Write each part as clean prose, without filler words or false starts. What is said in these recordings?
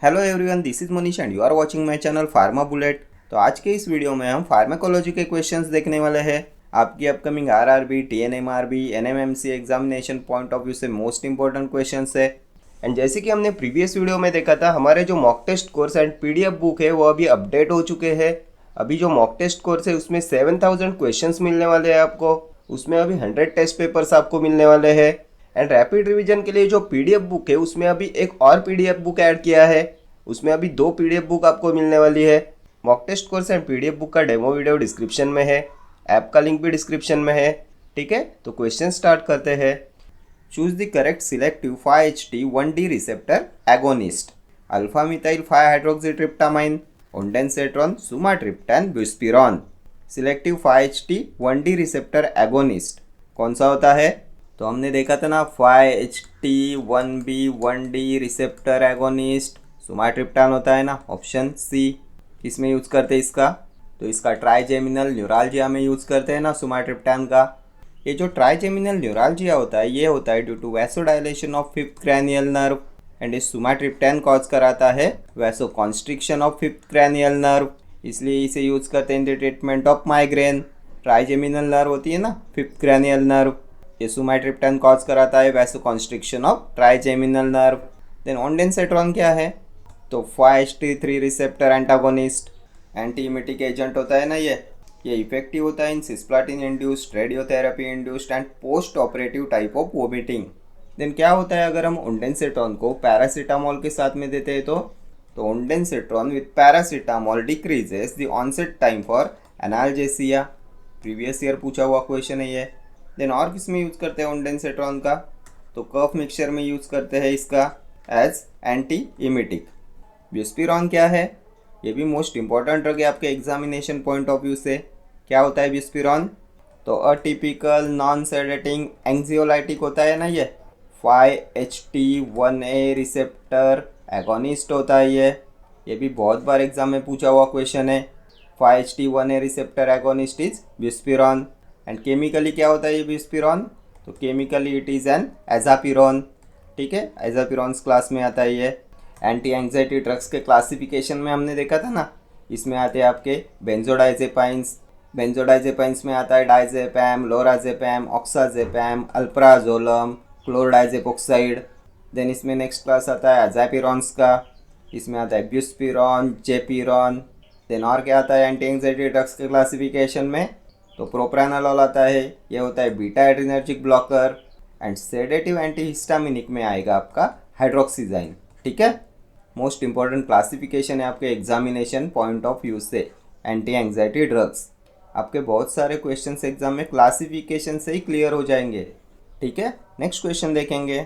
Hello everyone, this is Manish and you are watching my channel pharma bullet. तो आज के इस वीडियो में हम फार्माकोलॉजी के क्वेश्चंस देखने वाले हैं। आपकी upcoming RRB, TNMRB, NMMC examination point of view से मोस्ट इंपॉर्टेंट क्वेश्चंस है। एंड जैसे कि हमने प्रीवियस वीडियो में देखा था, हमारे जो mock test course and PDF book है वो अभी अपडेट हो चुके हैं। अभी जो मॉक टेस्ट कोर्स है उसमें 7000 क्वेश्चंस मिलने वाले हैं आपको। उसमें अभी 100 टेस्ट पेपर्स आपको मिलने वाले हैं। एंड रैपिड रिवीजन के लिए जो पीडीएफ बुक है उसमें अभी एक और पीडीएफ बुक ऐड किया है। उसमें अभी 2 पीडीएफ बुक आपको मिलने वाली है। Mock test course and PDF book का डेमो वीडियो डिस्क्रिप्शन में है, ऐप का लिंक भी डिस्क्रिप्शन में है। ठीक है, तो क्वेश्चन स्टार्ट करते हैं। Choose the correct selective 5-HT1D receptor agonist. Alpha methyl five hydroxytryptamine, ondansetron, sumatriptan, buspirone. Selective 5-HT1D receptor agonist कौन सा होता है? तो हमने देखा था ना, 5-HT1B1D रिसेप्टर एगोनिस्ट सुमाट्रिप्टान होता है ना, ऑप्शन सी। किसमें यूज़ करते हैं इसका? तो इसका ट्राइजेमिनल न्यूरालजिया में यूज़ करते हैं ना सुमाट्रिप्टान का। ये जो ट्राइजेमिनल न्यूरालजिया होता है ये होता है due to vasodilation of 5th cranial nerve. And इस सुमाट्रिप्टान कॉज कराता है vaso constriction of 5th cranial nerve, इसलिए इसे यूज़ करते हैं in the treatment of migraine. Trigeminal nerve होती है ना 5th क्रैनियल नर्व, ये सुमाट्रिप्टान कॉज कराता है vaso constriction of trigeminal nerve. Then ondansetron क्या है? तो 5-HT3 receptor antagonist, anti emetic agent होता है ना। ये इफेक्टिव होता है in cisplatin induced, radiotherapy induced and post operative type of vomiting. Then क्या होता है अगर हम ओंडेनसेट्रॉन को पैरासीटामोल के साथ में देते हैं तो ondansetron with paracetamol decreases the onset time for analgesia. Previous year पूछा हुआ क्वेश्चन है ये। देन और किस में यूज़ करते हैं ओंडेनसेट्रॉन का? तो कफ मिक्सचर में यूज़ करते हैं इसका एज एंटी इमेटिक। ब्यूस्पिरॉन क्या है? ये भी मोस्ट इंपॉर्टेंट ड्रग है आपके एग्जामिनेशन पॉइंट ऑफ व्यू से। क्या होता है ब्यूस्पिरॉन? तो अटिपिकल नॉन सेडेटिंग एंग्जियोलाइटिक होता है ना ये। 5-HT1A रिसेप्टर एगोनिस्ट होता है ये भी बहुत बार एग्जाम में पूछा हुआ क्वेश्चन है। 5-HT1A receptor agonist is buspirone. And chemically क्या होता है ये ब्यूस्पिरॉन? तो chemically it is an azapirone. ठीक है, एजापिरोन्स क्लास में आता है ये। एंटी एंग्जाइटी ड्रग्स के क्लासिफिकेशन में हमने देखा था ना, इसमें आते हैं आपके बेंजोडाइजेपाइंस। बेंजोडाइजेपाइंस में आता है डाइजेपैम, लोराजेपैम, ऑक्साजेपैम, अल्प्राजोलम, क्लोरडाइजेपोक्साइड। देन इसमें नेक्स्ट क्लास आता है अजापिरॉन्स का, इसमें आता है ब्यूस्पिरॉन, जेपिरॉन। देन और क्या आता है एंटी एंग्जाइटी ड्रग्स के क्लासिफिकेशन में? तो प्रोप्रानोलोल आता है, ये होता है beta adrenergic blocker. And sedative antihistaminic में आएगा आपका हाइड्रोक्सीजाइन। ठीक है, मोस्ट इंपॉर्टेंट क्लासिफिकेशन है आपके एग्जामिनेशन पॉइंट ऑफ व्यू से एंटी एंग्जाइटी ड्रग्स। आपके बहुत सारे क्वेश्चंस एग्जाम में क्लासिफिकेशन से ही क्लियर हो जाएंगे। ठीक है, नेक्स्ट क्वेश्चन देखेंगे।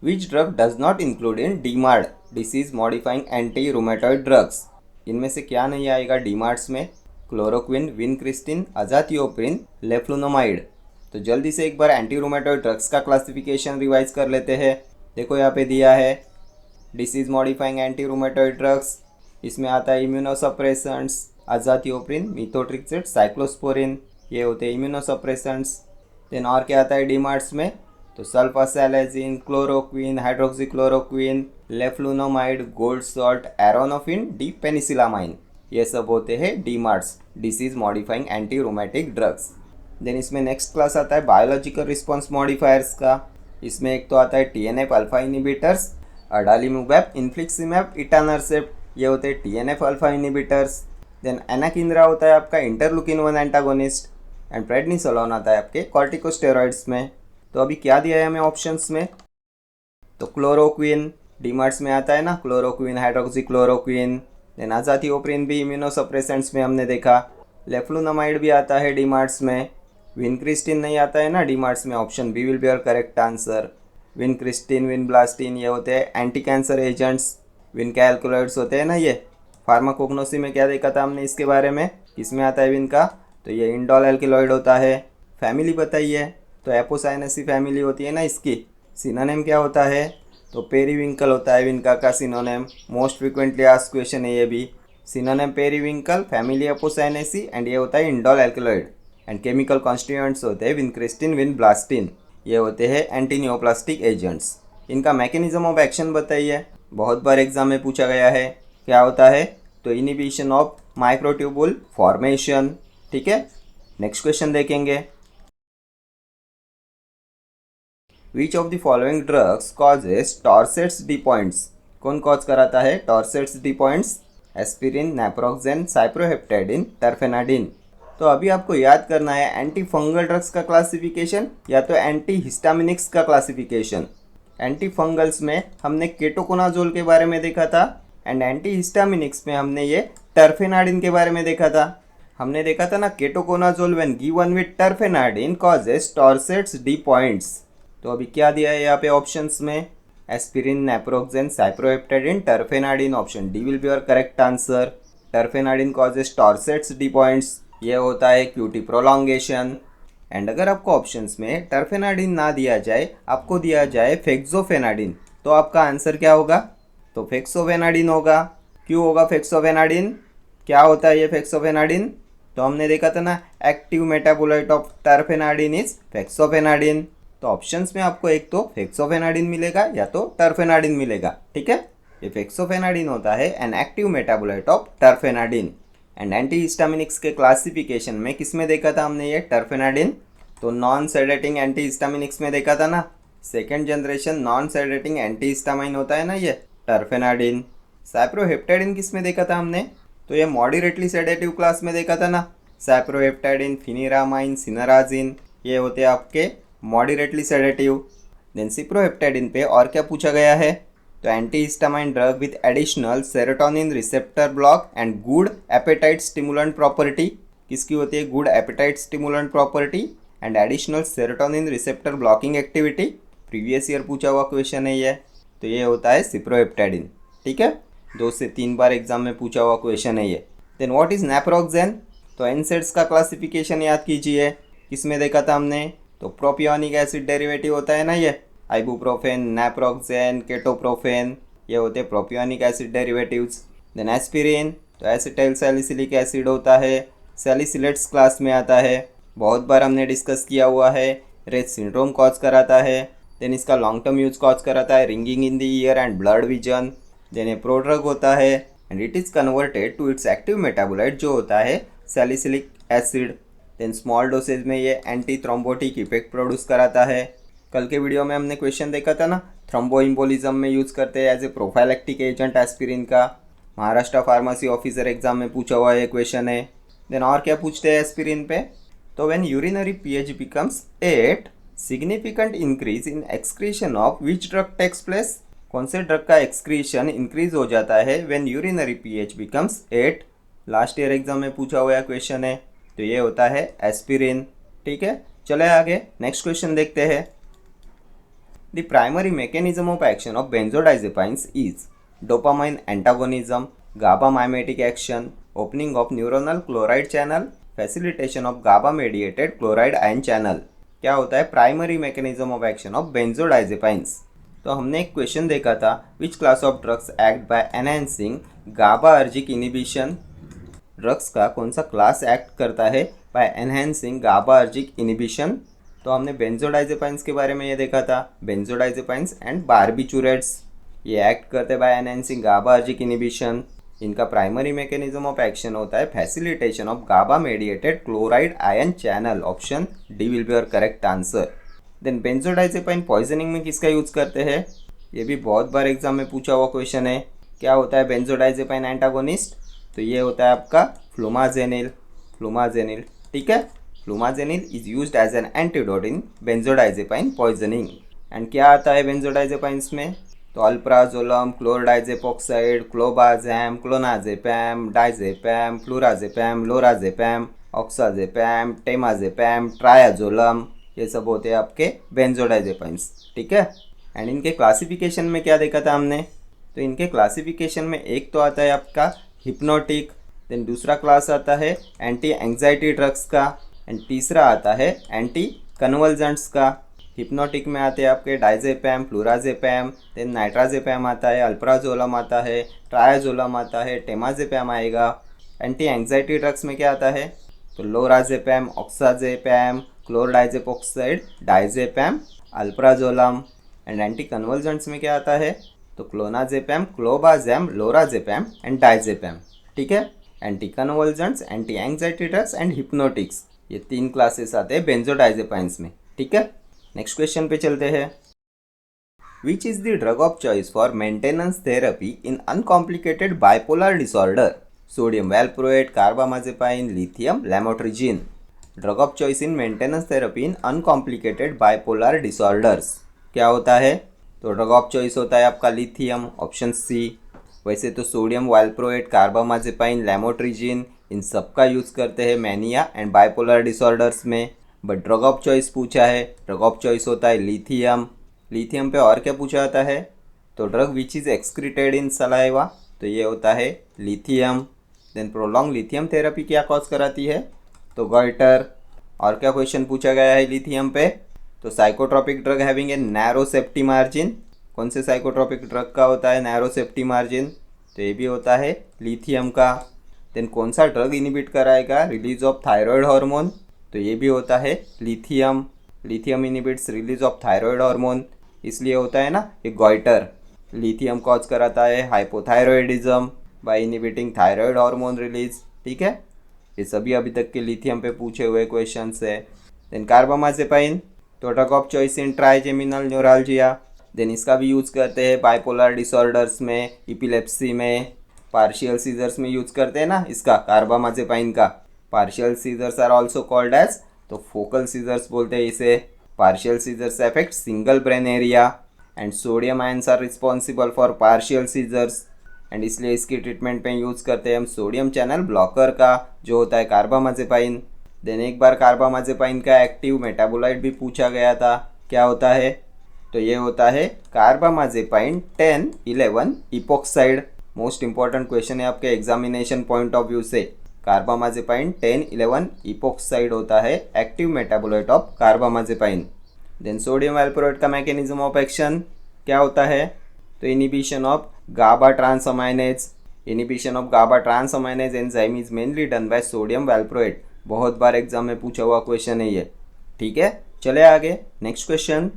Which drug does not include in DMARD disease modifying anti rheumatoid drugs? इनमें से क्या नहीं आएगा डीमार्ड्स में? Chloroquine, vincristine, azathioprine, leflunomide. तो जल्दी से एक बार एंटी रूमेटॉइड ड्रग्स का क्लासिफिकेशन रिवाइज कर लेते हैं। देखो यहाँ पे दिया है disease modifying anti rheumatoid drugs, इसमें आता है इम्यूनोसप्रेसेंट्स, अजाथियोप्रिन, मिथोट्रिक्सेट, साइक्लोस्पोरिन, ये होते हैं इम्यूनोसप्रेसेंट्स। देन और क्या आता है डीमार्ट्स में? तो sulfasalazine, chloroquine, hydroxychloroquine, leflunomide, gold salt, auranofin, D penicillamine, ये सब होते हैं DMARDs, disease modifying anti rheumatic drugs. Then इसमें नेक्स्ट क्लास आता है बायोलॉजिकल रिस्पॉन्स मॉडिफायर्स का। इसमें एक तो आता है TNF अल्फा इनिबिटर्स, अडालीमुमैब, इन्फ्लिक्सिमैब, इटानरसेप्ट, ये होते हैं TNF अल्फा इनिबिटर्स। देन एनाकिंद्रा होता है आपका इंटरलुकिन 1 एंटागोनिस्ट। एंड प्रेडनिसोलोन आता है आपके कॉर्टिकोस्टेरॉइड्स में। तो अभी क्या दिया है हमें ऑप्शंस में? तो क्लोरोक्विन डीमार्ट्स में आता है ना, क्लोरोक्विन, हाइड्रोक्सीक्लोरोक्विन। देन अजाथियोप्रिन भी इम्यूनोसप्रेसेंट्स में हमने देखा। लेफ्लुनोमाइड भी आता है डीमार्ट्स में। विनक्रिस्टिन नहीं आता है ना डीमार्ट्स में, option B will be your correct answer. Vincristine, vinblastine, ये होते हैं एंटी कैंसर एजेंट्स। विनकैल्कुलाइड्स होते हैं ना ये। फार्माकोग्नोसी में क्या देखा था हमने इसके बारे में? किसमें आता है विन का? तो ये इंडोल एल्किलॉइड होता है। फैमिली बताइए, तो एपोसाइनेसी फैमिली होती है ना इसकी। सिनोनिम क्या होता है? तो पेरीविंकल होता है विनका का synonym. Most frequently asked question है ये भी। Synonym periwinkle, family Apocynaceae, and ये होता है इंडोल एल्किलॉइड। एंड केमिकल कॉन्स्टिट्यूएंट्स होते हैं विनक्रिस्टिन, विनब्लास्टिन, ये होते हैं एंटी नियोप्लास्टिक एजेंट्स। इनका मैकेनिज्म ऑफ एक्शन बताइए। बहुत बार एग्जाम में पूछा गया है। क्या होता है? तो इनिबिशन ऑफ माइक्रोट्यूबुल फॉर्मेशन। ठीक है, नेक्स्ट क्वेश्चन देखेंगे। Which of the following drugs causes torsades de pointes? कौन कॉज कराता है torsades de pointes? Aspirin, naproxen, cyproheptadine, terfenadine. तो अभी आपको याद करना है एंटी फंगल ड्रग्स का क्लासिफिकेशन या तो एंटी हिस्टामिनिक्स का क्लासिफिकेशन। एंटी फंगल्स में हमने केटोकोनाजोल के बारे में देखा था एंड एंटी हिस्टामिनिक्स में हमने ये टर्फेनाडिन के बारे में देखा था। हमने देखा था ना, ketoconazole when given with terfenadine causes torsades de pointes. तो अभी क्या दिया है यहाँ पे ऑप्शंस में? Aspirin, naproxen, cyproheptadine, terfenadine. Option D will be your correct answer. Terfenadine causes torsades de pointes, ये होता है क्यूटी प्रोलॉन्गेशन। एंड अगर आपको ऑप्शंस में टर्फेनाडिन ना दिया जाए, आपको दिया जाए फेक्सोफेनाडिन, तो आपका आंसर क्या होगा? तो फेक्सोफेनाडिन होगा। क्यों होगा फेक्सोफेनाडिन? क्या होता है ये फेक्सोफेनाडिन? तो हमने देखा था ना, एक्टिव मेटाबोलाइट ऑफ टर्फेनाडिन इज फेक्सोफेनाडिन। तो ऑप्शंस में आपको एक तो फेक्सोफेनाडिन मिलेगा या तो टर्फेनाडिन मिलेगा। ठीक है, ये फेक्सोफेनाडिन होता है an active metabolite of terfenadine. And anti histaminics के क्लासिफिकेशन में किस में देखा था हमने ये टर्फेनाडिन? तो नॉन सेडेटिंग एंटी हिस्टामिनिक्स में देखा था ना। Second generation non sedating anti histamine होता है ना ये टर्फेनाडिन। साइप्रोहेप्टेडिन किस में देखा था हमने? तो ये मॉडरेटली सेडेटिव क्लास में देखा था ना। साइप्रोहेप्टेडिन, फिनिरामाइन, सिनराजिन, ये होते हैं आपके मॉडरेटली सेडेटिव। देन सिप्रोहेप्टेडिन पे और क्या पूछा गया है? तो antihistamine drug with additional serotonin receptor block and good appetite stimulant property. किसकी होती है good appetite stimulant property and additional serotonin receptor blocking activity? Previous year पूछा हुआ क्वेश्चन है ये। तो ये होता है सिप्रोहेप्टेडिन। ठीक है, 2 से 3 बार एग्जाम में पूछा हुआ क्वेश्चन है ये। Then what is naproxen? तो एनसेड्स का क्लासिफिकेशन याद कीजिए। किसमें देखा था हमने? तो प्रोपियोनिक एसिड डेरिवेटिव होता है ना ये, आइबुप्रोफेन, नैप्रोक्सेन, केटोप्रोफेन, ये होते हैं propionic acid derivatives. Then aspirin, तो एसिटाइल सैलिसिलिक एसिड होता है, सैलिसिलेट्स क्लास में आता है, बहुत बार हमने डिस्कस किया हुआ है। रेट सिंड्रोम कॉज कराता है। देन इसका लॉन्ग टर्म यूज कॉज कराता है ringing in the ear and blurred vision. Then ये प्रोड्रग होता है and it is converted to its active metabolite जो होता है salicylic acid. Then small dosage में ये एंटी थ्रोम्बोटिक इफेक्ट प्रोड्यूस कराता है। कल के वीडियो में हमने क्वेश्चन देखा था ना, थ्रोम्बोइम्बोलिज्म में यूज़ करते हैं as a prophylactic agent aspirin का। महाराष्ट्र फार्मेसी ऑफिसर एग्जाम में पूछा हुआ ये क्वेश्चन है। देन और क्या पूछते हैं एस्पिरिन पे? तो when urinary pH becomes 8, significant increase in excretion of which drug takes place? कौन से ड्रग का एक्सक्रीशन इंक्रीज हो जाता है when urinary pH becomes 8? Last year exam में पूछा हुआ क्वेश्चन है। तो ये होता है एस्पिरिन। ठीक है, चले आगे नेक्स्ट क्वेश्चन देखते हैं। The primary mechanism of action of benzodiazepines is dopamine antagonism, GABA mimetic action, opening of neuronal chloride channel, facilitation of GABA mediated chloride ion channel. क्या होता है primary mechanism of action of benzodiazepines? तो हमने एक question देखा था, which class of drugs act by enhancing GABAergic inhibition? Drugs का कौन सा क्लास एक्ट करता है बाय एनहांसिंग गाबार्जिक इनिबिशन? तो हमने बेंजोडाइजेपाइन्स के बारे में ये देखा था, बेंजोडाइजेपाइन्स एंड बारबिचुरेट्स, ये एक्ट करते बाय एनहांसिंग गाबार्जिक इनिबिशन। इनका प्राइमरी मैकेनिज्म ऑफ एक्शन होता है facilitation of GABA mediated chloride ion channel. Option D will be your correct answer. Then benzodiazepine poisoning में किसका यूज करते हैं? ये भी बहुत बार एग्जाम में पूछा हुआ क्वेश्चन है। क्या होता है बेंजोडाइजेपाइन एंटागोनिस्ट? तो ये होता है आपका फ्लुमाजेनिल। फ्लुमाजेनिल, ठीक है, flumazenil is used as an antidote in benzodiazepine poisoning. And क्या आता है बेंजोडाइजेपाइंस में? तो अल्प्राजोलम, क्लोरडाइजेपोक्साइड, क्लोबाजैम, क्लोनाजेपैम, डाइजेपैम, फ्लूराजेपैम, लोराजेपैम, ऑक्साजेपैम, टेमाजेपैम, ट्रायाजोलम, ये सब होते हैं आपके बेंजोडाइजेपाइंस। ठीक है, एंड इनके क्लासिफिकेशन में क्या देखा था हमने? तो इनके क्लासिफिकेशन में एक तो आता है आपका हिप्नोटिक, देन दूसरा क्लास आता है एंटी एंग्जाइटी ड्रग्स का, एंड तीसरा आता है एंटी कन्वल्जेंट्स का। हिप्नोटिक में आते हैं आपके डाइजेपैम, फ्लूराजेपैम, देन नाइट्राजेपैम आता है, अल्प्राजोलम आता है, ट्रायाजोलम आता है, टेमाजेपैम आएगा। एंटी एंग्जाइटी ड्रग्स में क्या आता है? तो lorazepam, oxazepam, chlordiazepoxide, diazepam, alprazolam. And anti convulsants में क्या आता है? तो क्लोनाजेपैम, क्लोबाजेम, लोराजेपैम एंड डाइजेपैम, ठीक है। Anti convulsants, anti anxiety drugs and hypnotics, ये 3 क्लासेस आते हैं बेंजोडाइजेपाइंस में, ठीक है। नेक्स्ट क्वेश्चन पे चलते हैं। Which is the drug of choice for maintenance therapy in uncomplicated bipolar disorder? Sodium valproate, carbamazepine, lithium, lamotrigine. Drug of choice in maintenance therapy in uncomplicated bipolar disorders क्या होता है? तो ड्रग ऑफ चॉइस होता है आपका lithium, option C. वैसे तो sodium valproate, carbamazepine, lamotrigine, इन सब का यूज़ करते हैं मैनिया एंड बाइपोलर डिसऑर्डर्स में, बट ड्रग ऑफ चॉइस पूछा है, ड्रग ऑफ चॉइस होता है लिथियम। लिथियम पे और क्या पूछा जाता है? तो drug which is excreted in saliva, तो ये होता है lithium. Then prolonged lithium therapy क्या कॉज कराती है? तो गॉइटर। और क्या क्वेश्चन पूछा गया है लिथियम पे? तो psychotropic drug having a narrow safety margin, कौन से साइकोट्रॉपिक ड्रग का होता है नैरो सेफ्टी मार्जिन? तो ये भी होता है लिथियम का। देन कौन सा ड्रग इनिबिट कराएगा रिलीज ऑफ थायराइड हार्मोन? तो ये भी होता है lithium. Lithium inhibits release of thyroid hormone, इसलिए होता है ना ये गॉइटर। लिथियम कॉज कराता है hypothyroidism by inhibiting thyroid hormone release, ठीक है। ये सभी अभी तक के लिथियम पे पूछे हुए क्वेश्चंस है। देन कार्बामाजेपाइन, तो drug of choice in trigeminal neuralgia, then इसका भी यूज़ करते हैं बाइपोलर डिसऑर्डर्स में, इपिलेप्सी में, पार्शियल सीजर्स में यूज़ करते हैं ना इसका, कार्बामाजेपाइन का। Partial seizures are also called as, तो फोकल सीजर्स बोलते हैं इसे। Partial seizures affect single brain area and sodium ions are responsible for partial seizures, and इसलिए इसकी ट्रीटमेंट में यूज़ करते हैं हम सोडियम चैनल ब्लॉकर का, जो होता है कार्बामाजेपाइन। देन एक बार कार्बामाजेपाइन का एक्टिव मेटाबोलाइट भी पूछा गया था, क्या होता है? तो ये होता है carbamazepine 10-11 epoxide. Most important question है आपके एग्जामिनेशन पॉइंट ऑफ व्यू से। कार्बामाजेपाइन 10-11 इपोक्साइड होता है active metabolite of carbamazepine. Then sodium valproate का मैकेनिज्म ऑफ एक्शन क्या होता है? तो inhibition of GABA transaminase. Inhibition of GABA transaminase enzyme is mainly done by sodium valproate. बहुत बार एग्जाम में पूछा हुआ क्वेश्चन है ये, ठीक है। चले आगे, next question.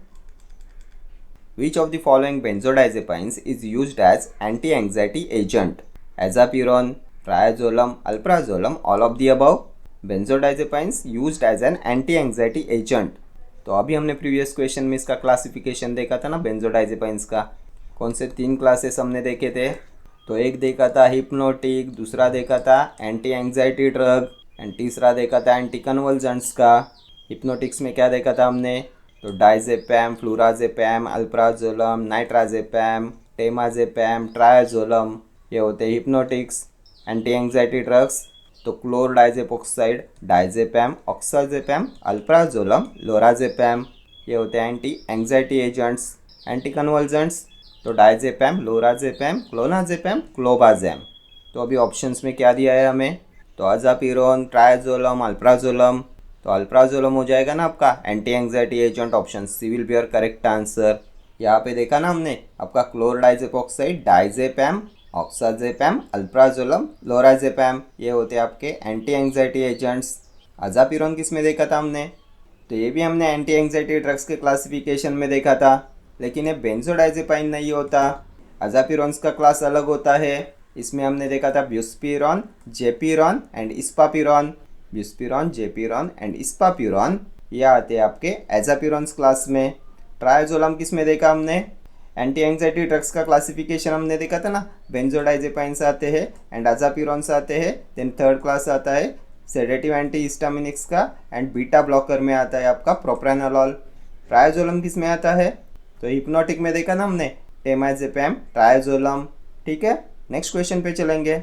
Which of the following benzodiazepines is used as anti-anxiety agent? Azapirone, triazolam, alprazolam, all of the above. Benzodiazepines used as an anti-anxiety agent. तो अभी हमने प्रीवियस क्वेश्चन में इसका क्लासिफिकेशन देखा था ना बेंजोडाइजेपाइंस का। कौन से 3 क्लासेस हमने देखे थे? तो एक देखा था हिप्नोटिक, दूसरा देखा था एंटी एंग्जाइटी ड्रग एंड तीसरा देखा था एंटी कन्वल्जेंट्स का। हिप्नोटिक्स में क्या देखा था हमने? तो डाइजेपैम, फ्लूराजेपैम, अल्प्राजोलम, नाइट्राजेपैम, टेमाजेपैम, ट्रायाजोलम, ये होते हैं हिप्नोटिक्स। एंटी एंग्जाइटी ड्रग्स तो क्लोरडाइजेपोक्साइड, डाइजेपैम, ऑक्साजेपैम, अल्प्राजोलम, लोराजेपैम, ये होते हैं एंटी एंग्जाइटी एजेंट्स। एंटी कन्वल्जेंट्स तो डाइजेपैम, लोराजेपैम, क्लोनाजेपैम, क्लोबाजेम। तो अभी ऑप्शंस में क्या दिया है हमें? तो अजापिरोन, ट्रायाजोलम, अल्प्राजोलम, तो अल्प्राजोलम हो जाएगा ना आपका anti anxiety agent, option C will be your correct answer. यहाँ पे देखा ना हमने आपका क्लोरडाइजेपोक्साइड, डाइजेपैम, ऑक्साजेपैम, अल्प्राजोलम, लोराजेपैम, ये होते हैं आपके एंटी एंग्जाइटी एजेंट्स। अजापिरोन किस में देखा था हमने? तो ये भी हमने एंटी एंग्जाइटी ड्रग्स के क्लासिफिकेशन में देखा था, लेकिन ये बेंजोडाइजेपाइन नहीं होता। अजापिरोन्स का क्लास अलग होता है। इसमें हमने देखा था ब्यूस्पिरॉन, जेपिरॉन एंड इस्पापिरॉन। ब्यूस्पिरॉन, जेपिरॉन एंड इस्पापिरॉन ये आते हैं आपके एजापिरॉन्स क्लास में। ट्रायाजोलम किस में देखा हमने? एंटी एंग्जाइटी ड्रग्स का क्लासिफिकेशन हमने देखा था ना, बेंजोडाइजेपाइंस आते हैं एंड अजापिरॉन्स आते हैं। देन थर्ड क्लास आता है सेडेटिव एंटी हिस्टामिनिक्स का एंड बीटा ब्लॉकर में आता है आपका प्रोप्रानोलॉल। ट्रायाजोलम किस में आता है? तो हिप्नोटिक में देखा ना हमने, टेमाजेपैम, ट्रायाजोलम, ठीक है। नेक्स्ट क्वेश्चन पे चलेंगे।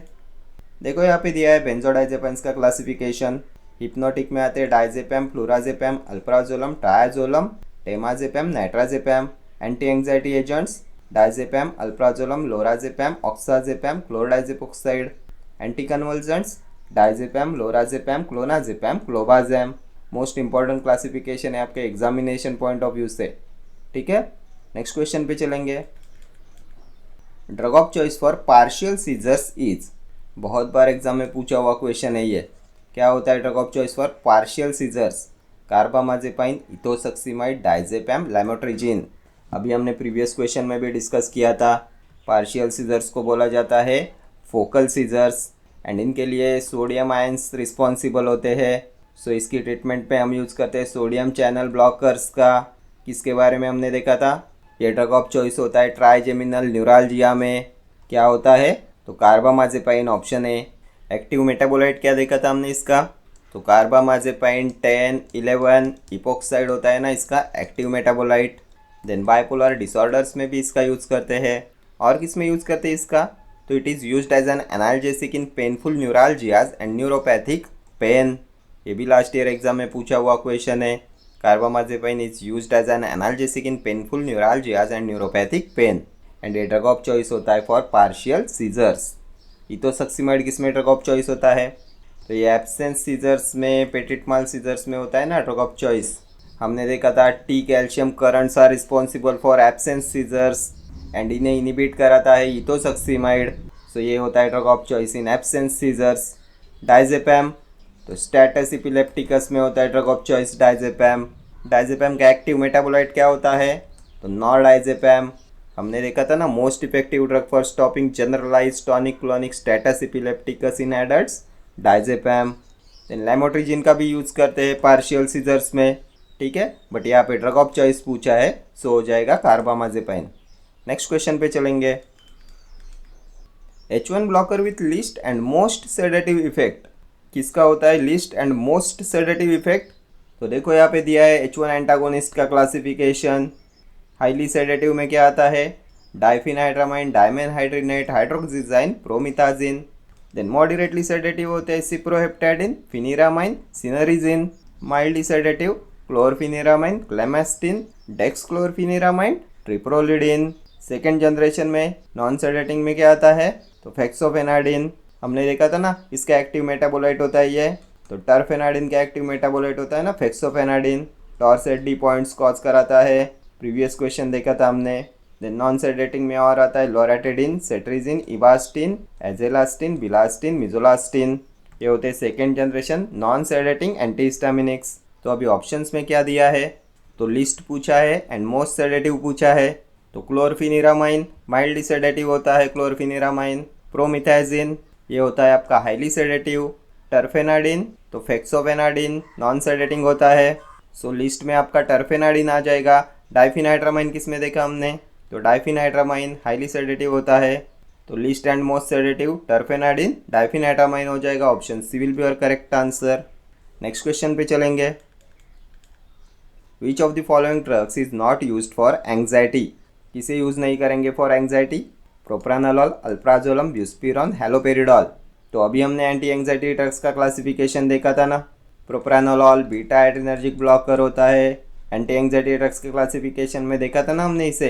देखो यहाँ पे दिया है बेंजोडाइजेपाइंस का क्लासिफिकेशन। हिप्नोटिक में आते हैं diazepam, flurazepam, alprazolam, triazolam, temazepam, nitrazepam. Anti anxiety agents diazepam, alprazolam, lorazepam, oxazepam, chlordiazepoxide. Anti convulsants diazepam, lorazepam, clonazepam, clobazam. Most important classification है आपके एग्जामिनेशन पॉइंट ऑफ व्यू से, ठीक है। नेक्स्ट क्वेश्चन पे चलेंगे। Drug of choice for partial seizures is, बहुत बार exam में पूछा हुआ क्वेश्चन है ये। क्या होता है drug of choice for partial seizures? Carbamazepine, ethosuximide, diazepam, lamotrigine. अभी हमने प्रीवियस क्वेश्चन में भी डिस्कस किया था पार्शियल सीजर्स को बोला जाता है फोकल सीजर्स, एंड इनके लिए सोडियम आयंस रिस्पॉन्सिबल होते हैं। सो इसकी ट्रीटमेंट पे हम यूज़ करते हैं सोडियम चैनल ब्लॉकर्स का। किसके बारे में हमने देखा था? ये ड्रग ऑफ चॉइस होता है ट्राइजेमिनल न्यूरालजिया में। क्या होता है? तो कार्बामाजेपाइन ऑप्शन है। एक्टिव मेटाबोलाइट क्या देखा था हमने इसका? तो कार्बामाजेपाइन 10, 11 इपोक्साइड होता है ना इसका active metabolite. Then bipolar disorders में भी इसका यूज़ करते हैं। और किस में यूज़ करते हैं इसका? तो it is used as an analgesic in painful neuralgias and neuropathic pain. ये भी लास्ट ईयर एग्जाम में पूछा हुआ क्वेश्चन है। Carbamazepine is used as an analgesic in painful neuralgias and neuropathic pain, and ये ड्रग ऑफ चॉइस होता है for partial seizures. Ethosuximide किस में ड्रग ऑफ चॉइस होता है? तो ये एब्सेंस सीजर्स में, पेटिटमाल सीजर्स में होता है ना ड्रग ऑफ चॉइस। हमने देखा था T calcium currents are responsible for absence seizures and इन्हें इनिबिट कराता है इथोसक्सीमाइड। सो ये होता है drug of choice in absence seizures. Diazepam, तो स्टेटस इपिलेप्टिकस में होता है drug of choice diazepam. Diazepam का एक्टिव मेटाबोलाइट क्या होता है? तो नॉरडाइजेपैम। हमने देखा था ना most effective drug for stopping generalised tonic clonic status epilepticus in adults, diazepam. Then lamotrigine का भी यूज़ करते हैं पार्शियल सीजर्स में, ठीक है, बट यहाँ पे ड्रग ऑफ चॉइस पूछा है, सो हो जाएगा कार्बामाजेपाइन। नेक्स्ट क्वेश्चन पे चलेंगे। H1 blocker with list and most sedative effect किसका होता है? List and most sedative effect. तो देखो यहाँ पे दिया है H1 एंटागोनिस्ट का क्लासिफिकेशन। हाईली सेडेटिव में क्या आता है? Diphenhydramine, dimenhydrinate, hydroxyzine, promethazine. Then moderately sedative होते हैं cyproheptadine, pheniramine, cinnarizine. Mildly sedative chlorpheniramine, clemastine, dexchlorpheniramine, triprolidine. Second generation में नॉन सेडेटिंग में क्या आता है? तो फेक्सोफेनाडिन। हमने देखा था ना इसका एक्टिव मेटाबोलाइट होता है ये, तो टर्फेनाडिन का एक्टिव मेटाबोलाइट होता है ना फेक्सोफेनाडिन। टॉर्सेट डी पॉइंट्स कॉज कराता है, प्रीवियस क्वेश्चन देखा था हमने। देन नॉन सेडेटिंग में और आता है लोराटिडिन, सेट्रिजिन, इबास्टिन, एजेलास्टिन, बिलास्टिन, मिजोलास्टिन। ये होते हैं सेकेंड जनरेशन नॉन सेडेटिंग एंटीहिस्टामिनिक्स। तो अभी ऑप्शंस में क्या दिया है? तो लिस्ट पूछा है एंड मोस्ट सेडेटिव पूछा है। तो क्लोरफिनिरामाइन माइल्डली सेडेटिव होता है क्लोरफिनिरामाइन। प्रोमिथाजिन ये होता है आपका हाईली सेडेटिव। टर्फेनाडिन तो फेक्सोफेनाडिन नॉन सेडेटिंग होता है। सो लिस्ट में आपका टर्फेनाडिन आ जाएगा। डाइफिनाइट्रामाइन किस में देखा हमने? तो डाइफिनाइट्रामाइन हाईली सेडेटिव होता है। तो least and most sedative terfenadine, diphenhydramine हो जाएगा। Option C will be your correct answer. Next question पे चलेंगे। Which of the following drugs is not used for anxiety? किसे यूज़ नहीं करेंगे for anxiety? Propranolol, alprazolam, buspirone, haloperidol. तो अभी हमने एंटी एंग्जाइटी ड्रग्स का क्लासिफिकेशन देखा था ना। प्रोप्रानोलॉल बीटा एड्रेनर्जिक ब्लॉकर होता है। एंटी एंग्जाइटी ड्रग्स के क्लासिफिकेशन में देखा था ना हमने इसे।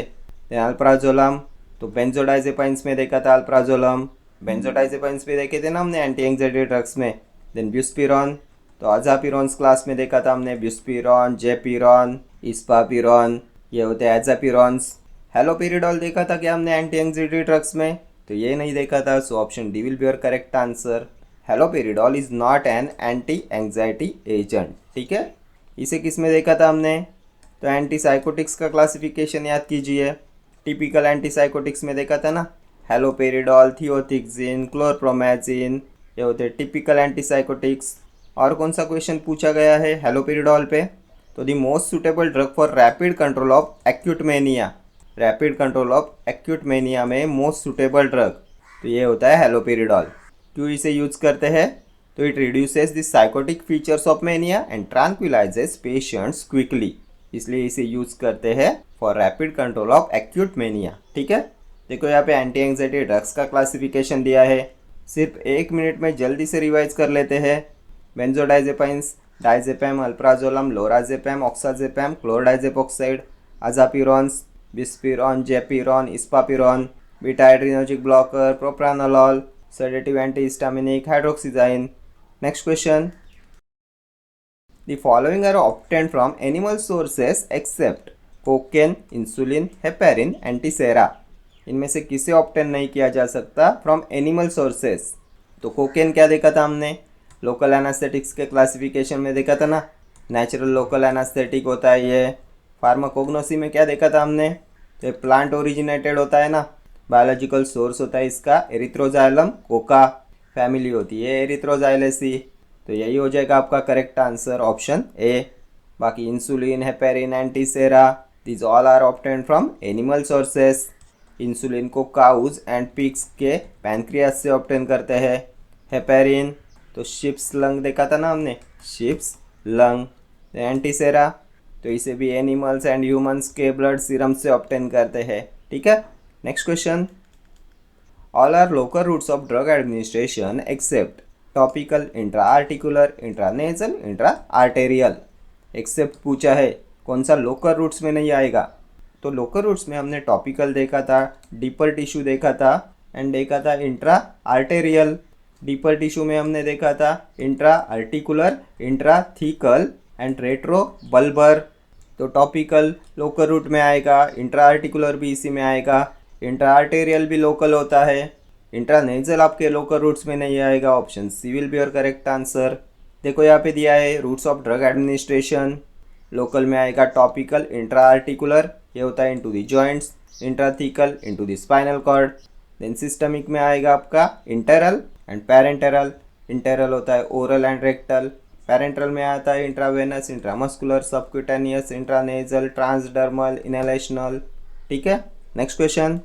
देन अल्प्राजोलम तो बेंजोडाइजेपाइंस में देखा था अल्प्राजोलम। बेंजोडाइजेपाइंस भी देखे थे ना हमने एंटी एंग्जाइटी ड्रग्स में। देन ब्यूस्पिरॉन तो अजापिरॉन्स क्लास में देखा था हमने। ब्यूस्पिरॉन, जेपिरॉन, इस्पापिरॉन ये होते हैं एजापिरॉन्स। हैलोपेरिडॉल देखा था क्या हमने एंटी एंग्जाइटी ड्रग्स में? तो ये नहीं देखा था। So option D will be your correct answer. Haloperidol is not an anti anxiety agent, ठीक है। इसे किस में देखा था हमने? तो एंटी साइकोटिक्स का क्लासिफिकेशन याद कीजिए। टिपिकल एंटी साइकोटिक्स में देखा था ना, हैलोपेरिडॉल, थियोथिक्सिन, क्लोरप्रोमैजिन ये होते हैं टिपिकल एंटी साइकोटिक्स। और कौन सा क्वेश्चन पूछा गया है हैलोपेरिडॉल पे? तो the most suitable drug for rapid control of acute mania. Rapid control of acute mania में मोस्ट सुटेबल ड्रग तो ये होता है हैलोपेरिडॉल। क्यों इसे यूज़ करते हैं? तो it reduces the psychotic features of mania and tranquillises patients quickly, इसलिए इसे यूज़ करते हैं for rapid control of acute mania, ठीक है। देखो यहाँ पे एंटी एंग्जाइटी ड्रग्स का क्लासिफिकेशन दिया है, सिर्फ 1 मिनट में जल्दी से रिवाइज कर लेते हैं। Benzodiazepines, diazepam, alprazolam, lorazepam, oxazepam, chlordiazepoxide, azapirones, buspirone, gepirone, ipsapirone, beta adrenergic blocker, propranolol, sedative antihistaminic, hydroxyzine. Next question. The following are obtained from animal sources except cocaine, insulin, heparin, antisera. इनमें से किसे obtain नहीं किया जा सकता from animal sources? तो cocaine क्या देखा था हमने? लोकल एनास्थेटिक्स के क्लासिफिकेशन में देखा था ना, नेचुरल लोकल एनास्थेटिक होता है ये। फार्माकोग्नोसी में क्या देखा था हमने? तो प्लांट ओरिजिनेटेड होता है ना, बायोलॉजिकल सोर्स होता है इसका एरिथ्रोजाइलम कोका, फैमिली होती है एरिथ्रोजाइलेसी। तो यही हो जाएगा आपका करेक्ट आंसर ऑप्शन ए। बाकी insulin, heparin, antisera, this all are obtained from animal sources. Insulin को काउज एंड पिग्स के पैनक्रियास से ऑब्टेन करते हैं। हेपेरिन तो शिप्स लंग देखा था ना हमने, शिप्स लंग। एंटीसेरा तो इसे भी एनिमल्स एंड ह्यूमंस के ब्लड सीरम से ऑब्टेन करते हैं। ठीक है, next question. All are local routes of drug administration except topical, intra articular, intranasal, intra arterial. Except पूछा है, कौन सा लोकल रूट्स में नहीं आएगा? तो लोकल रूट्स में हमने टॉपिकल देखा था, डीपर टिश्यू देखा था एंड देखा था इंट्रा आर्टेरियल। डीपर टिश्यू में हमने देखा था intra articular, intra thecal and retro bulbar. तो टॉपिकल लोकल रूट में आएगा, इंट्रा आर्टिकुलर भी इसी में आएगा, इंट्रा आर्टेरियल भी लोकल होता है। इंट्रानेजल आपके लोकल रूट्स में नहीं आएगा, option C will be your correct answer. देखो यहाँ पे दिया है routes of drug administration, local में आएगा टॉपिकल, इंट्रा आर्टिकुलर ये होता है into the joints, intrathecal into the spinal cord. Then systemic में आएगा आपका इंटेरल एंड पैरेंटेरल। इंटेरल होता है ओरल एंड रेक्टल, पैरेंटरल में आता है intravenous, intramuscular, subcutaneous, intranasal, transdermal, inhalational. ठीक है, next question.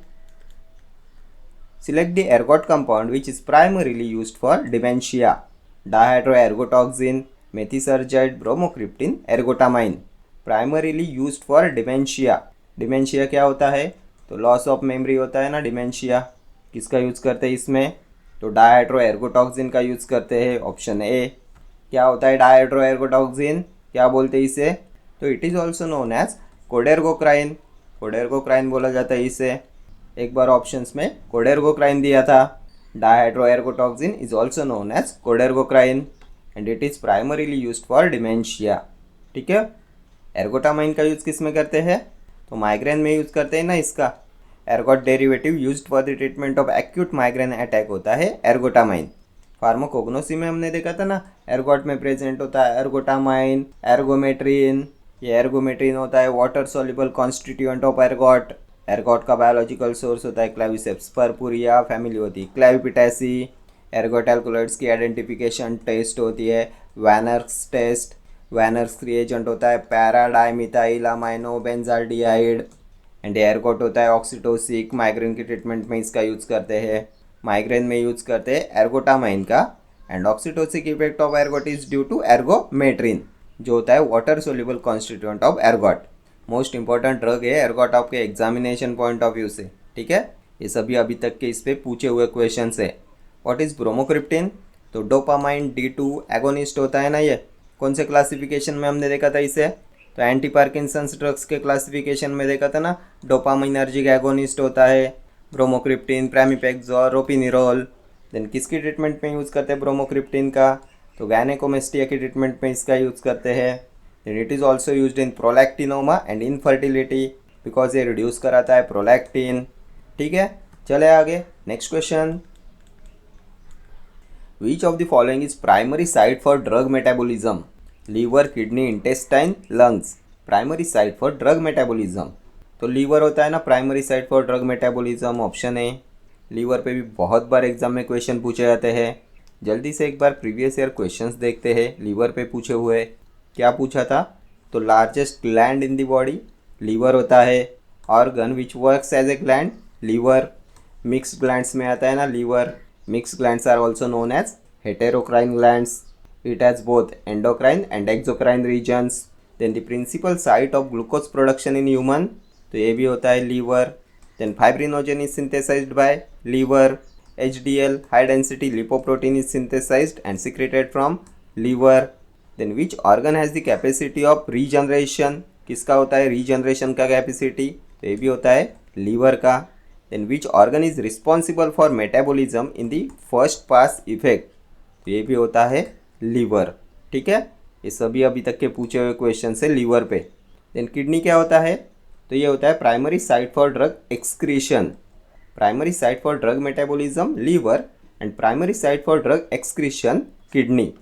Select the ergot compound which is primarily used for dementia. Dihydroergotoxine, methysergide, bromocriptine, ergotamine. Primarily used for dementia. Dementia क्या होता है? तो लॉस ऑफ मेमोरी होता है ना डिमेंशिया। किसका यूज़ करते हैं इसमें? तो डायहाइड्रोएर्गोटॉक्सिन का यूज़ करते हैं, ऑप्शन ए। क्या होता है डायहाइड्रोएर्गोटॉक्सिन, क्या बोलते हैं इसे? तो it is also known as codergocrine. Codergocrine बोला जाता है इसे। एक बार ऑप्शंस में कोडेर्गोक्राइन दिया था। Dihydroergotoxine is also known as codergocrine and it is primarily used for dementia. ठीक है, एर्गोटामाइन का यूज़ किस में करते हैं? तो माइग्रेन में यूज़ करते हैं ना इसका। Ergot derivative used for the treatment of acute migraine attack होता है एर्गोटामाइन। फार्माकोग्नोसी में हमने देखा था ना, एर्गोट में प्रेजेंट होता है एर्गोटामाइन, एर्गोमेट्रिन। ये एर्गोमेट्रिन होता है water soluble constituent of ergot. Ergot का बायोलॉजिकल सोर्स होता है क्लेविसेप्स पर्पुरिया, फैमिली होती है क्लेविपिटेसी। एर्गोट एल्कोलॉइड्स की आइडेंटिफिकेशन टेस्ट होती है वैनर्स टेस्ट। वैनर्स रिएजेंट होता है पैराडाइमिथाइल अमाइनो बेंजाल्डिहाइड एंड एर्गोट होता है ऑक्सीटोसिक। माइग्रेन के ट्रीटमेंट में इसका यूज़ करते हैं, माइग्रेन में यूज़ करते हैं एर्गोटामाइन का। And oxytocic effect of ergot is due to ergometrine जो होता है water soluble constituent of ergot. Most important drug है एर्गोट आपके एग्जामिनेशन पॉइंट ऑफ व्यू से। ठीक है, ये सभी अभी तक के इस पे पूछे हुए क्वेश्चन है। What is bromocriptine? तो डोपामाइन D2 एगोनिस्ट होता है ना। ये कौन से क्लासिफिकेशन में हमने देखा था इसे? तो एंटी पार्किंसंस ड्रग्स के क्लासिफिकेशन में देखा था ना, डोपामिनर्जिक एगोनिस्ट होता है ब्रोमोक्रिप्टिन, प्रामिपेक्सोर, रोपिनिरोल। देन किसकी ट्रीटमेंट में यूज़ करते हैं ब्रोमोक्रिप्टिन का? तो गायनेकोमेस्टिया की ट्रीटमेंट में इसका यूज़ करते हैं। Then it is also used in prolactinoma and infertility because ये रिड्यूस कराता है प्रोलैक्टिन। ठीक है, चले आगे, next question. Which of the following is primary site for drug metabolism? Liver, kidney, intestine, lungs. Primary site for drug metabolism. तो liver होता है ना primary site for drug metabolism, option A. Liver पे भी बहुत बार एग्जाम में question पूछे जाते हैं। जल्दी से एक बार प्रीवियस ईयर क्वेश्चंस देखते हैं लीवर पे पूछे हुए। क्या पूछा था? तो largest gland in the body liver होता है। Organ which works as a gland liver. Mixed glands में आता है ना liver. Mixed glands are also known as heterocrine glands. It has both endocrine and exocrine regions. Then the principal site of glucose production in human, तो ये भी होता है liver. Then fibrinogen is synthesized by liver. HDL high density lipoprotein is synthesized and secreted from liver. Then which organ has the capacity of regeneration? किसका होता है regeneration का capacity? तो ये भी होता है liver का। Then which organ is responsible for metabolism in the first pass effect? तो ये भी होता है लीवर। ठीक है, ये सभी अभी तक के पूछे हुए क्वेश्चन है लीवर पे। देन किडनी क्या होता है? तो ये होता है primary site for drug excretion. Primary site for drug metabolism liver and primary site for drug excretion kidney.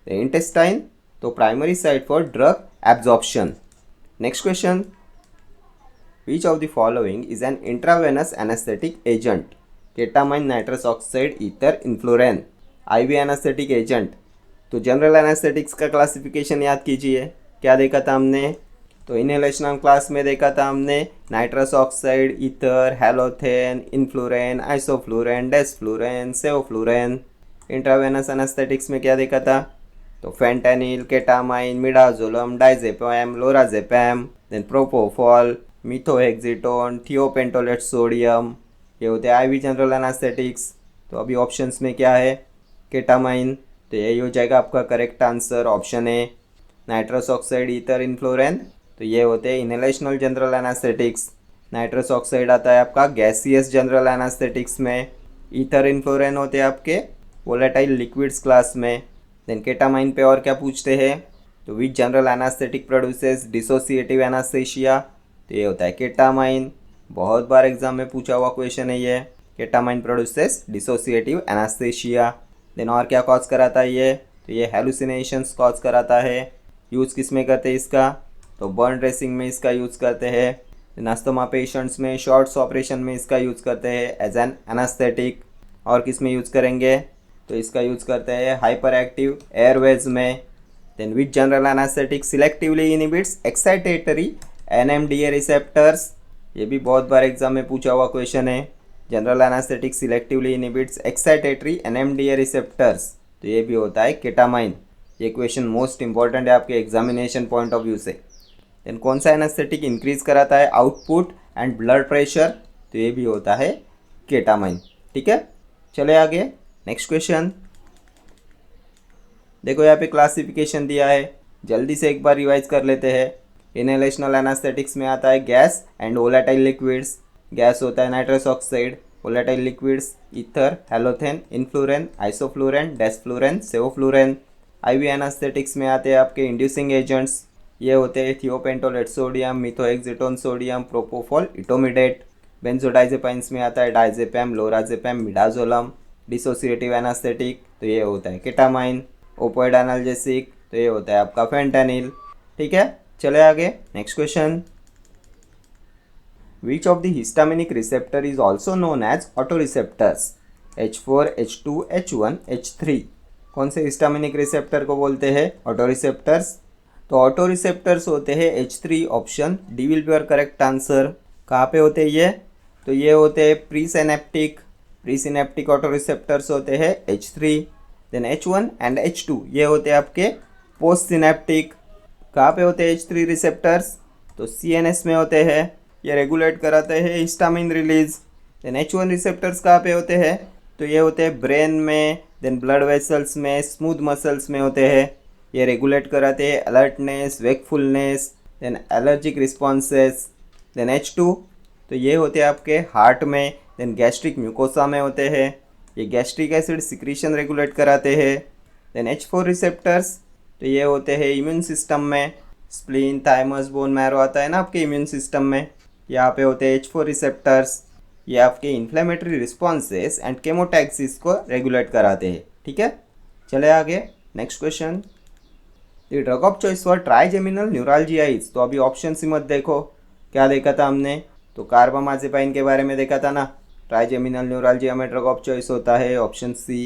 Intestine तो primary site for drug absorption. Next question. Which of the following is an intravenous anaesthetic agent? Ketamine, nitrous oxide, ether, enflurane. IV anaesthetic agent. तो general anaesthetics का classification याद कीजिए, क्या देखा था हमने? तो इनहेलेशनल क्लास में देखा था हमने nitrous oxide, ether, halothane, enflurane, isoflurane, desflurane, sevoflurane. Intravenous anaesthetics में क्या देखा था? तो fentanyl, ketamine, midazolam, diazepam, lorazepam, then propofol, methohexitone, thiopentolate sodium. ये होते हैं आईवी जनरल एनेस्थेटिक्स। तो अभी ऑप्शंस में क्या है? केटामाइन, तो यही हो जाएगा आपका correct answer, option A. Nitrous oxide, ether, enflurane, तो ये होते हैं inhalational general anaesthetics. Nitrous oxide आता है आपका गैसियस जनरल एनेस्थेटिक्स में। ईथर, इन्फ्लोरेन होते हैं आपके वोलेटाइल लिक्विड्स क्लास में। देन केटामाइन पे और क्या पूछते हैं? तो which general anaesthetic produces dissociative anaesthesia? तो ये होता है केटामाइन। बहुत बार एग्जाम में पूछा हुआ क्वेश्चन है ये। Ketamine produces dissociative anaesthesia. Then और क्या कॉज कराता है ये? तो ये हेलुसिनेशंस कॉज कराता है। यूज़ किस में करते हैं इसका? तो बर्न ड्रेसिंग में इसका यूज़ करते हैं। अस्थमा पेशेंट्स में शॉर्ट्स ऑपरेशन में इसका यूज़ करते हैं एज एन एनास्थेटिक। और किस में यूज़ करेंगे? तो इसका यूज़ करते हैं हाइपर एक्टिव एयरवेज में। Then which general anaesthetic selectively inhibits excitatory NMDA receptors? ये भी बहुत बार एग्जाम में पूछा हुआ क्वेश्चन है। General anaesthetic selectively inhibits excitatory NMDA receptors, तो ये भी होता है केटामाइन। ये क्वेश्चन मोस्ट इंपॉर्टेंट है आपके एग्जामिनेशन पॉइंट ऑफ व्यू से। देन कौन सा एनास्थेटिक इंक्रीज कराता है आउटपुट एंड ब्लड प्रेशर? तो ये भी होता है केटामाइन। ठीक है, चले आगे नेक्स्ट क्वेश्चन। देखो यहाँ पे क्लासिफिकेशन दिया है, जल्दी से एक बार रिवाइज कर लेते हैं। इनहेलेशनल एनास्थेटिक्स में आता है gas and volatile liquids. Gas होता है nitrous oxide, volatile liquids ether, halothane, enflurane, isoflurane, desflurane, sevoflurane. IV anaesthetics में आते हैं आपके इंड्यूसिंग एजेंट्स। ये होते हैं thiopentolate sodium, methohexitone sodium, propofol, etomidate. Benzodiazepines में आता है diazepam, lorazepam, midazolam. Dissociative anaesthetic, तो ये होता है केटामाइन। ओपोइड एनाल्जेसिक, तो ये होता है आपका फेंटेनिल। ठीक है, चले आगे next question. Which of the histaminic receptor is also known as auto receptors? H4, H2, H1, H3। कौन से हिस्टामिनिक रिसेप्टर को बोलते हैं ऑटो रिसेप्टर्स? तो ऑटो रिसेप्टर्स होते हैं H3, option D will be your correct answer. कहाँ पे होते हैं ये? तो ये होते हैं प्री सिनेप्टिक ऑटो रिसेप्टर्स होते हैं H3। Then H1 and H2 ये होते हैं आपके पोस्ट सिनेप्टिक। कहाँ पे होते हैं H3 रिसेप्टर्स? तो CNS में होते हैं, ये रेगुलेट कराते हैं histamine release. Then H1 receptors कहाँ पे होते हैं? तो ये होते हैं ब्रेन में, देन ब्लड वेसल्स में, स्मूथ मसल्स में होते हैं, ये रेगुलेट कराते हैं alertness, wakefulness, then allergic responses. Then H2 तो ये होते हैं आपके हार्ट में, देन गैस्ट्रिक म्यूकोसा में होते हैं, ये गैस्ट्रिक एसिड सिक्रीशन रेगुलेट कराते हैं। देन H4 रिसेप्टर्स तो ये होते हैं इम्यून सिस्टम में, स्प्लीन, थाइमस, बोन मैरो आता है ना आपके इम्यून सिस्टम में, यहाँ पे होते हैं H4 रिसेप्टर्स। ये आपके इन्फ्लेमेटरी रिस्पॉन्सेस एंड केमोटैक्सिस को रेगुलेट कराते हैं। ठीक है, चले आगे next question. The drug of choice for trigeminal neuralgia is, तो अभी ऑप्शन ही मत देखो, क्या देखा था हमने? तो कार्बामाजेपाइन के बारे में देखा था ना। ट्राइजेमिनल न्यूरालजिया में ड्रग ऑफ चॉइस होता है ऑप्शन सी।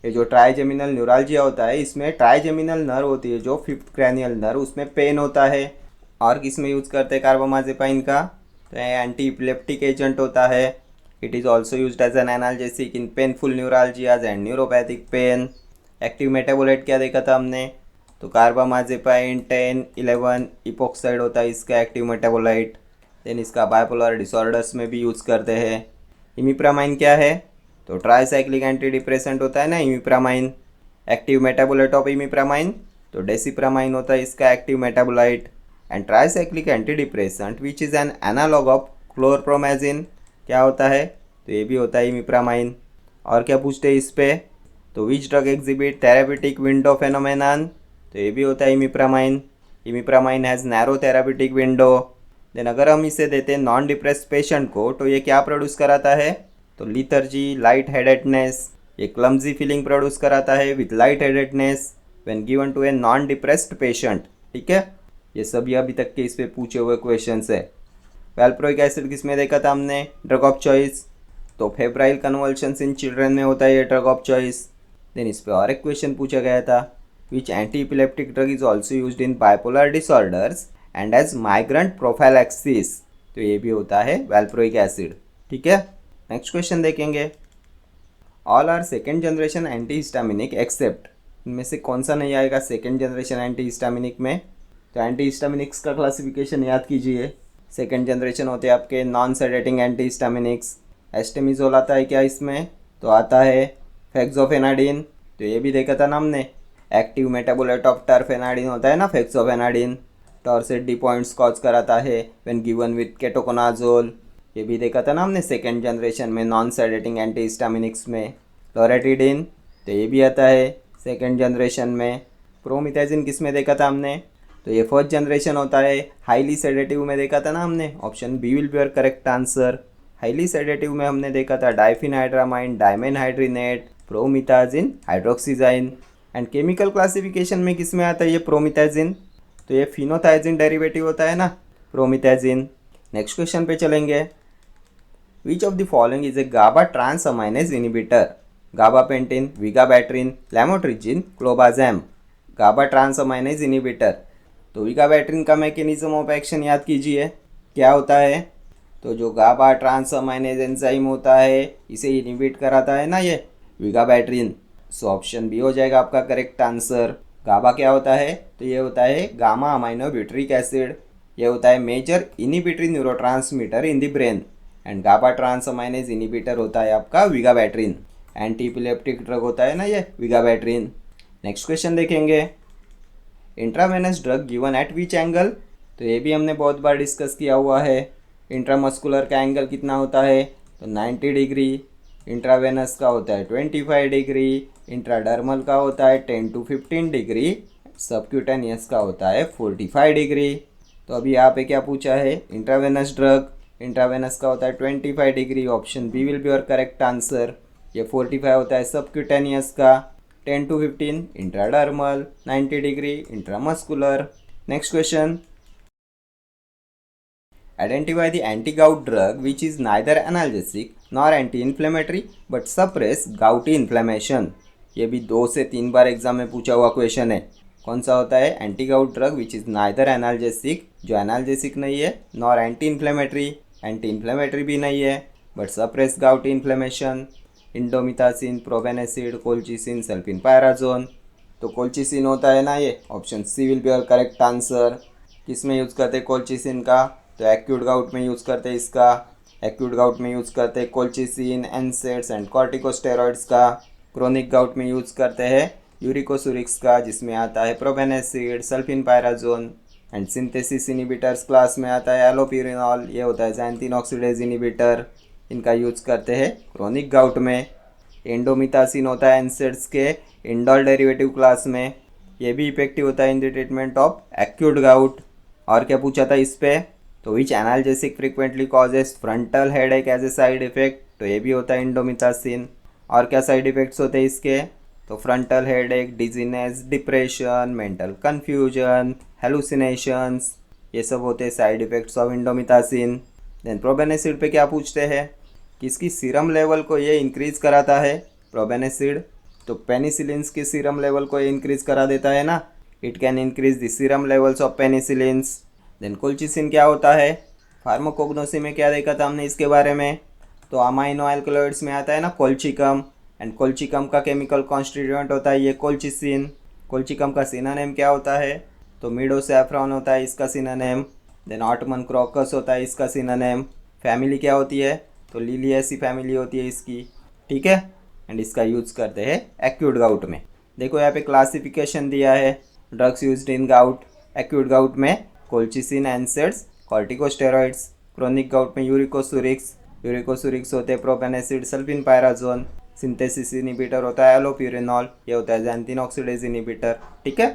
ये जो ट्राइजेमिनल न्यूरालजिया होता है इसमें ट्राइजेमिनल नर्व होती है जो फिफ्थ क्रैनियल नर्व, उसमें पेन होता है। और किस में यूज़ करते हैं कार्बामाजेपाइन का? तो एंटी इपिलेप्टिक एजेंट होता है। It is also used as an analgesic in painful neuralgias and neuropathic pain. Active metabolite क्या देखा था हमने? तो कार्बामाजेपाइन 10-11 इपोक्साइड होता है इसका एक्टिव मेटाबोलाइट। देन इसका बाइपोलर डिसऑर्डर्स में भी यूज़ करते हैं। इमिप्रामाइन क्या है? तो ट्राईसाइक्लिक एंटी डिप्रेसेंट होता है ना imipramine. Active metabolite of imipramine तो डेसिप्रामाइन होता है इसका active metabolite. And tricyclic anti depressant which is an analogue of chlorpromazine क्या होता है? तो ये भी होता है इमिप्रामाइन। और क्या पूछते हैं इस पे? तो which drug exhibit therapeutic window phenomenon? तो ये भी होता है imipramine. Imipramine has narrow therapeutic window. Then अगर हम इसे देते हैं नॉन डिप्रेस्ड पेशेंट को तो ये क्या प्रोड्यूस कराता है? तो लीथर्जी, लाइट हेडेडनेस, ये क्लमजी फीलिंग प्रोड्यूस कराता है with light headedness when given to a non depressed patient. ठीक है, ये सभी अभी तक के इस पे पूछे हुए क्वेश्चंस है। वैल्प्रोइक एसिड किस में देखा था हमने, ड्रग ऑफ चॉइस। तो फेब्राइल कन्वल्शंस इन चिल्ड्रन में होता है ये ड्रग ऑफ चॉइस। देन इस पे और एक क्वेश्चन पूछा गया था, which anti epileptic drug is also used in bipolar disorders and as migraine prophylaxis. तो ये भी होता है वैल्प्रोइक एसिड। ठीक है, नेक्स्ट क्वेश्चन देखेंगे। All are second generation anti histaminic except, इनमें से कौन सा नहीं आएगा सेकेंड जनरेशन एंटी हिस्टामिनिक में। तो एंटी हिस्टामिनिक्स का क्लासिफिकेशन याद कीजिए। सेकेंड जनरेशन होते हैं आपके नॉन सेडेटिंग एंटी हिस्टामिनिक्स। एस्टेमिजोल आता है क्या इसमें, तो आता है फेक्सोफेनाडिन। तो ये भी देखा था ना हमने, एक्टिव मेटाबोलाइट ऑफ टर्फेनाडिन होता है ना फेक्सोफेनाडिन। टॉर्सेट डी पॉइंट्स कॉज कराता है व्हेन गिवन विथ केटोकोनाजोल। ये भी देखा था ना हमने सेकेंड जनरेशन में नॉन सेडेटिंग एंटी हिस्टामिनिक्स में। लोरेटिडिन, तो ये भी आता है सेकेंड जनरेशन में। प्रोमिथाजिन किस में देखा था हमने, तो ये फर्स्ट जनरेशन होता है। हाईली सेडेटिव में देखा था ना हमने, option B will be your correct answer. Highly sedative में हमने देखा था diphenhydramine, dimenhydrinate, promethazine, hydroxyzine. And chemical classification में किस में आता है ये प्रोमिथाजिन, तो ये फिनोथाइजिन डेरिवेटिव होता है ना प्रोमिथाजिन। नेक्स्ट क्वेश्चन पे चलेंगे। Which of the following is a GABA transaminase inhibitor, gabapentin, vigabatrin, lamotrigine, clobazam. GABA transaminase inhibitor, तो विगाबैट्रिन का मैकेनिज्म ऑफ एक्शन याद कीजिए क्या होता है। तो जो गाबा ट्रांसअमाइनेज एंजाइम होता है इसे इनिबिट कराता है ना ये विगाबैट्रिन। सो ऑप्शन बी हो जाएगा आपका करेक्ट आंसर। गाबा क्या होता है, तो ये होता है गामा अमाइनो ब्यूटरिक एसिड। ये होता है major inhibitory neurotransmitter in the brain. And GABA transaminase inhibitor होता है आपका विगाबैट्रिन। एंटी इपिलेप्टिक ड्रग होता है ना ये विगाबैट्रिन। नेक्स्ट क्वेश्चन देखेंगे। Intravenous drug given at which angle, तो ये भी हमने बहुत बार डिस्कस किया हुआ है। इंट्रामस्कुलर का एंगल कितना होता है, तो 90 डिग्री। इंट्रावेनस का होता है 25 डिग्री। इंट्राडर्मल का होता है 10 to 15 डिग्री। सबक्यूटेनियस का होता है 45 डिग्री। तो अभी यहाँ पे क्या पूछा है, इंट्रावेनस ड्रग, इंट्रावेनस का होता है 25 degree. Option B will be your correct answer. ये 45 होता है सबक्यूटेनियस का, 10 to 15 intradermal, 90 degree intramuscular. Next question. Identify the anti gout drug which is neither analgesic nor anti inflammatory but suppress gouty inflammation. ये भी 2 से 3 बार exam में पूछा हुआ क्वेश्चन है। कौन सा होता है anti gout drug which is neither analgesic, जो एनाल्जेसिक नहीं है, नॉर एंटी इन्फ्लेमेटरी भी नहीं है, but suppress gouty inflammation. Indomethacin, probenecid, colchicine, sulfinpyrazone. तो कोल्चिसिन होता है ना ये, option C will be your correct answer. किस में यूज़ करते हैं कोल्चिसिन का, तो एक्यूट गाउट में यूज़ करते हैं इसका। एक्यूट गाउट में यूज़ करते हैं कोल्चिसिन, एनसेड्स एंड कॉर्टिकोस्टेरॉइड्स का। क्रोनिक गाउट में यूज़ करते हैं यूरिकोसुरिक्स का, जिसमें आता है probenecid, sulfinpyrazone. And synthesis inhibitors class में आता है एलोप्यूरिनॉल, ये होता है xanthine ऑक्सीडेज इनिबिटर। इनका यूज़ करते हैं क्रोनिक गाउट में। एंडोमिथासिन होता है एनसेड्स के इंडोल डेरिवेटिव क्लास में, ये भी इफेक्टिव होता है in the treatment of acute gout. और क्या पूछा था इस पे, तो which analgesic frequently causes frontal headache as a side effect, तो ये भी होता है इंडोमिथासिन। और क्या साइड इफेक्ट्स होते हैं इसके, तो frontal headache, dizziness, depression, mental confusion, hallucinations, ये सब होते हैं side effects of indomethacin. Then probenecid पे क्या पूछते हैं, किसकी सीरम लेवल को ये इंक्रीज़ कराता है प्रोबेनेसिड, तो पेनिसिलिन्स की सीरम लेवल को ये इंक्रीज़ करा देता है ना, it can increase the serum levels of penicillins. Then colchicine क्या होता है, फार्माकोग्नोसी में क्या देखा था हमने इसके बारे में, तो अमाइनो एल्कलॉइड्स में आता है ना कोल्चिकम। एंड कोल्चिकम का केमिकल कॉन्स्टिट्यूएंट होता है ये कोल्चिसिन। कोल्चिकम का सिनोनिम क्या होता है, तो मिडोसैफ्रॉन होता है इसका सिनोनिम। देन ऑटमन क्रोकस होता है इसका सिनोनिम। फैमिली क्या होती है, तो लिलिएसी फैमिली होती है इसकी। ठीक है, एंड इसका यूज़ करते हैं एक्यूट गाउट में। देखो यहाँ पे क्लासिफिकेशन दिया है drugs used in gout. Acute gout में colchicine, NSAIDs, corticosteroids. Chronic gout में यूरिकोसुरिक्स होते हैं प्रोपेनेसिड, सल्फिनपायराजोन। सिंथेसिस इनिबिटर होता है एलोप्यूरिनॉल, ये होता है xanthine ऑक्सीडेज इनिबिटर। ठीक है,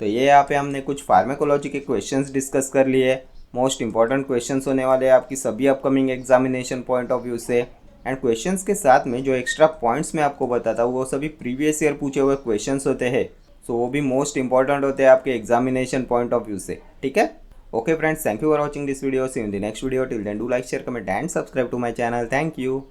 तो ये यहाँ पे हमने कुछ फार्माकोलॉजी के क्वेश्चंस डिस्कस कर लिए। मोस्ट इंपॉर्टेंट क्वेश्चंस होने वाले हैं आपकी सभी upcoming examination point of view से। एंड क्वेश्चंस के साथ में जो एक्स्ट्रा पॉइंट्स मैं आपको बताता हूँ वो सभी प्रीवियस ईयर पूछे हुए क्वेश्चंस होते हैं, सो वो भी मोस्ट इंपॉर्टेंट होते हैं आपके एग्जामिनेशन पॉइंट ऑफ व्यू से। ठीक है, Okay friends, thank you for watching this video. See you in the next video. Till then, do like, share, comment and subscribe to my channel. Thank you.